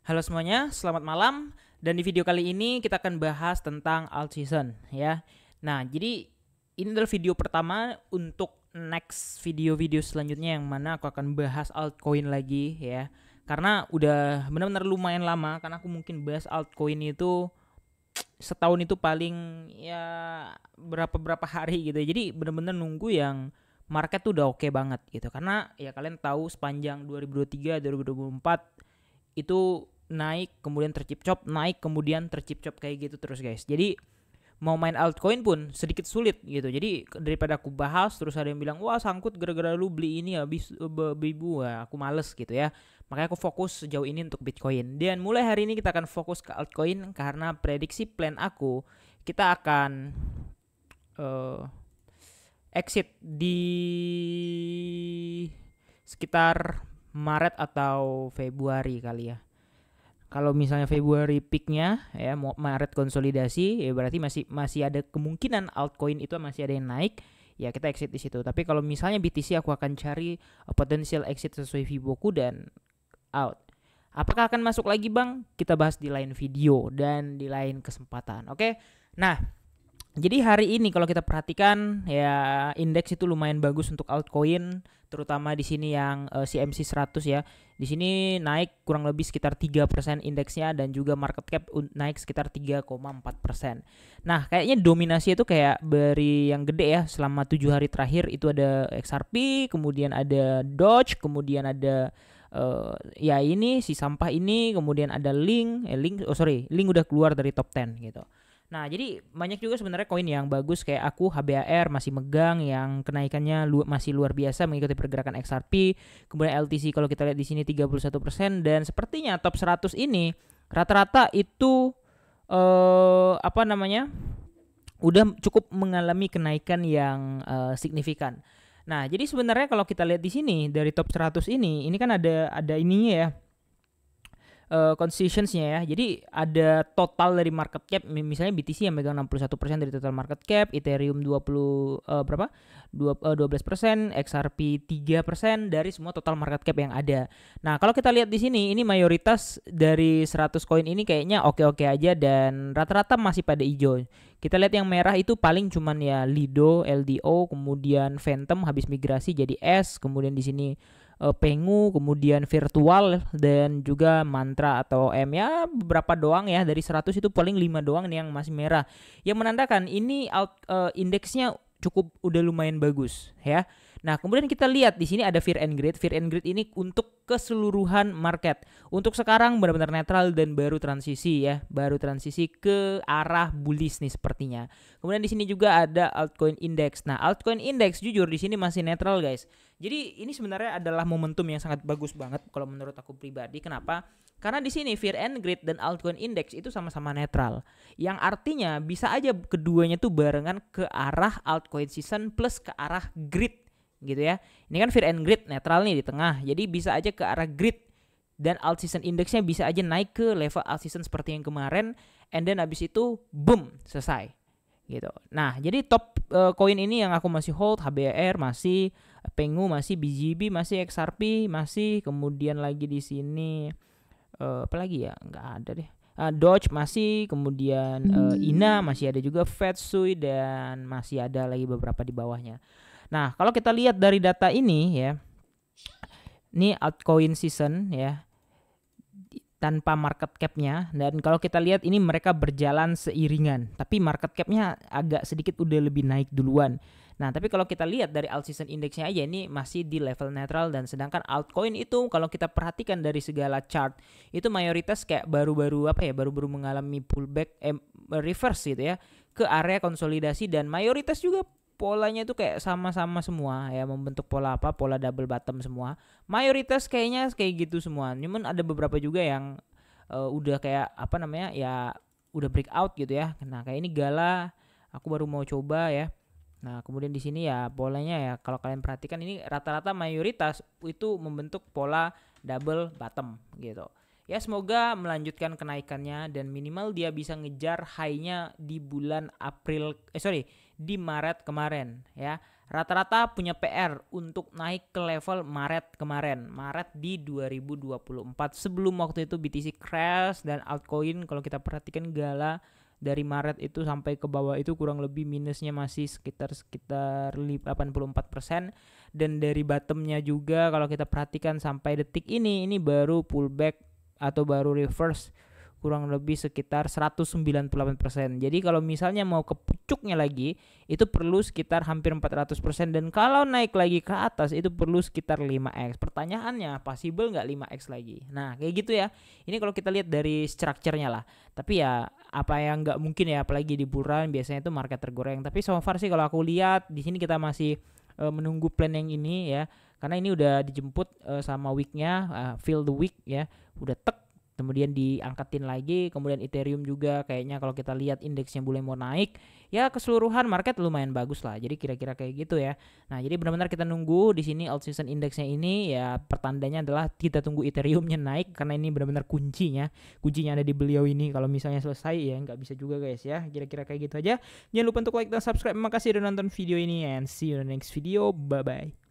Halo semuanya, selamat malam. Dan di video kali ini kita akan bahas tentang alt season ya. Nah, jadi ini adalah video pertama untuk next video-video selanjutnya yang mana aku akan bahas altcoin lagi ya. Karena udah benar-benar lumayan lama karena aku mungkin bahas altcoin itu setahun itu paling ya berapa hari gitu. Jadi benar-benar nunggu yang market tuh udah oke banget gitu. Karena ya kalian tahu sepanjang 2023 2024 itu naik kemudian tercipcop, naik kemudian tercipcop kayak gitu terus guys. Jadi mau main altcoin pun sedikit sulit gitu. Jadi daripada aku bahas terus ada yang bilang wah sangkut gara-gara lu beli ini habis bibu, aku males gitu ya. Makanya aku fokus sejauh ini untuk Bitcoin. Dan mulai hari ini kita akan fokus ke altcoin karena prediksi plan aku kita akan exit di sekitar Maret atau Februari kali ya. Kalau misalnya Februari peaknya ya Maret konsolidasi ya berarti masih ada kemungkinan altcoin itu masih ada yang naik ya kita exit di situ. Tapi kalau misalnya BTC aku akan cari potensial exit sesuai Fiboku dan out. Apakah akan masuk lagi bang? Kita bahas di lain video dan di lain kesempatan. Oke. Nah, jadi hari ini kalau kita perhatikan ya indeks itu lumayan bagus untuk altcoin, terutama di sini yang CMC 100 ya. Di sini naik kurang lebih sekitar 3% indeksnya dan juga market cap naik sekitar 3,4%. Nah, kayaknya dominasi itu kayak dari yang gede ya selama 7 hari terakhir itu ada XRP, kemudian ada Doge, kemudian ada ya ini si sampah ini, kemudian ada Link udah keluar dari top 10 gitu. Nah, jadi banyak juga sebenarnya koin yang bagus kayak aku HBAR masih megang yang kenaikannya masih luar biasa mengikuti pergerakan XRP. Kemudian LTC kalau kita lihat di sini 31% dan sepertinya top 100 ini rata-rata itu udah cukup mengalami kenaikan yang signifikan. Nah, jadi sebenarnya kalau kita lihat di sini dari top 100 ini kan ada ininya ya. Constitutionsnya ya. Jadi ada total dari market cap misalnya BTC yang megang 61% dari total market cap, Ethereum 12%, XRP 3% dari semua total market cap yang ada. Nah, kalau kita lihat di sini ini mayoritas dari 100 koin ini kayaknya oke-oke aja dan rata-rata masih pada hijau. Kita lihat yang merah itu paling cuman ya Lido, LDO, kemudian Phantom habis migrasi jadi S, kemudian di sini Pengu, kemudian virtual dan juga mantra atau M ya beberapa doang ya dari 100 itu paling 5 doang nih yang masih merah. Yang menandakan ini indeksnya cukup udah lumayan bagus ya. Nah, kemudian kita lihat di sini ada Fear and Greed. Fear and Greed ini untuk keseluruhan market. Untuk sekarang benar-benar netral dan baru transisi ya, baru transisi ke arah bullish nih sepertinya. Kemudian di sini juga ada altcoin index. Nah, altcoin index jujur di sini masih netral, guys. Jadi ini sebenarnya adalah momentum yang sangat bagus banget kalau menurut aku pribadi. Kenapa? Karena di sini Fear and Greed dan altcoin index itu sama-sama netral. Yang artinya bisa aja keduanya tuh barengan ke arah altcoin season plus ke arah greed gitu ya. Ini kan Fear and Greed netral nih di tengah. Jadi bisa aja ke arah greed dan alt season indexnya bisa aja naik ke level alt season seperti yang kemarin and then abis itu boom selesai gitu. Nah, jadi top koin ini yang aku masih hold HBR masih, Pengu masih, BGB masih, XRP masih, kemudian lagi di sini apa lagi ya? Nggak ada deh. Doge masih, kemudian INA masih ada juga, Fetsui dan masih ada lagi beberapa di bawahnya. Nah, kalau kita lihat dari data ini ya, ini altcoin season ya, tanpa market capnya dan kalau kita lihat ini mereka berjalan seiringan tapi market capnya agak sedikit udah lebih naik duluan. Nah, tapi kalau kita lihat dari alt season indexnya aja ini masih di level netral dan sedangkan altcoin itu kalau kita perhatikan dari segala chart itu mayoritas kayak baru-baru mengalami pullback reverse gitu ya ke area konsolidasi dan mayoritas juga polanya itu kayak sama-sama semua ya membentuk pola double bottom semua. Mayoritas kayaknya kayak gitu semua. Cuman ada beberapa juga yang udah kayak ya udah breakout gitu ya. Nah, kayak ini Gala aku baru mau coba ya. Nah, kemudian di sini ya polanya ya kalau kalian perhatikan ini rata-rata mayoritas itu membentuk pola double bottom gitu. Ya semoga melanjutkan kenaikannya dan minimal dia bisa ngejar high-nya di bulan di Maret kemarin ya. rata-rata punya PR untuk naik ke level Maret kemarin, Maret di 2024. Sebelum waktu itu BTC crash dan altcoin kalau kita perhatikan Gala dari Maret itu sampai ke bawah itu kurang lebih minusnya masih sekitar 84%, dan dari bottomnya juga kalau kita perhatikan sampai detik ini baru pullback atau baru reverse kurang lebih sekitar 198%. Jadi kalau misalnya mau ke pucuknya lagi itu perlu sekitar hampir 400%, dan kalau naik lagi ke atas itu perlu sekitar 5x. Pertanyaannya, possible nggak 5x lagi? Nah kayak gitu ya. Ini kalau kita lihat dari structure-nya lah. Tapi ya apa yang nggak mungkin ya, apalagi di bull run biasanya itu market tergoreng. Tapi so far sih kalau aku lihat di sini kita masih menunggu plan yang ini ya, karena ini udah dijemput sama weeknya, fill the week ya, udah tek, kemudian diangkatin lagi. Kemudian Ethereum juga kayaknya kalau kita lihat indeksnya boleh mau naik ya, keseluruhan market lumayan bagus lah. Jadi kira-kira kayak gitu ya. Nah jadi benar-benar kita nunggu di sini alt season indeksnya ini ya, pertandanya adalah kita tunggu Ethereumnya naik, karena ini benar-benar kuncinya ada di beliau ini. Kalau misalnya selesai ya nggak bisa juga guys ya, kira-kira kayak gitu aja. Jangan lupa untuk like dan subscribe. Makasih udah nonton video ini, and see you in the next video. Bye bye.